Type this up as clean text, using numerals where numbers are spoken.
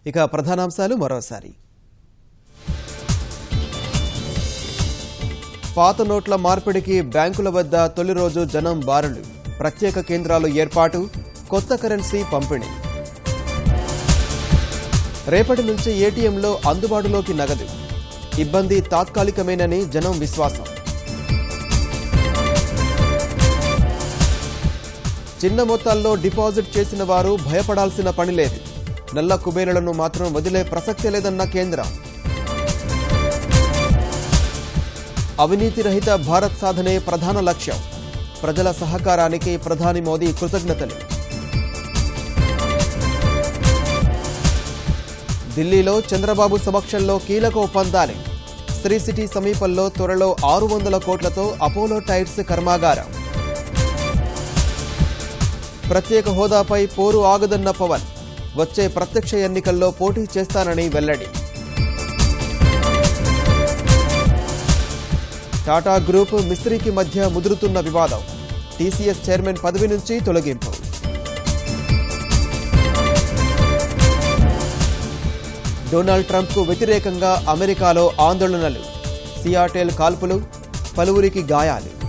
ఇక ప్రధానాంశాలు మరోసారి. పాత నోట్ల మార్పిడికి బ్యాంకుల వద్ద తొలి రోజు జనం బారులు. ప్రత్యేక కేంద్రాలు ఏర్పాటు, కొత్త కరెన్సీ పంపిణీ. రేపటి నుంచి ఏటీఎంలో అందుబాటులోకి నగదు. ఇబ్బంది తాత్కాలికమేనని జనం విశ్వాసం. చిన్న మొత్తాల్లో డిపాజిట్ చేసిన వారు భయపడాల్సిన పని లేదు. నల్ల కుబేరులను మాత్రం వదిలే ప్రసక్తే లేదన్న కేంద్రం. అవినీతి రహిత భారత్ సాధనే ప్రధాన లక్ష్యం. ప్రజల సహకారానికి ప్రధాని మోదీ కృతజ్ఞతలు. ఢిల్లీలో చంద్రబాబు సమక్షంలో కీలక ఒప్పందాలు. శ్రీ సిటీ సమీపంలో త్వరలో 600 కోట్లతో అపోలో టైర్స్ కర్మాగారం. ప్రత్యేక హోదాపై పోరు ఆగదన్న పవన్. వచ్చే ప్రత్యక్ష ఎన్నికల్లో పోటీ చేస్తానని వెల్లడి. టాటా గ్రూప్ మిస్త్రీకి మధ్య ముదురుతున్న వివాదం. టీసీఎస్ చైర్మన్ పదవి నుంచి తొలగింపు. డొనాల్డ్ ట్రంప్కు వ్యతిరేకంగా అమెరికాలో ఆందోళనలు. సియాటెల్ కాల్పులు, పలువురికి గాయాలు.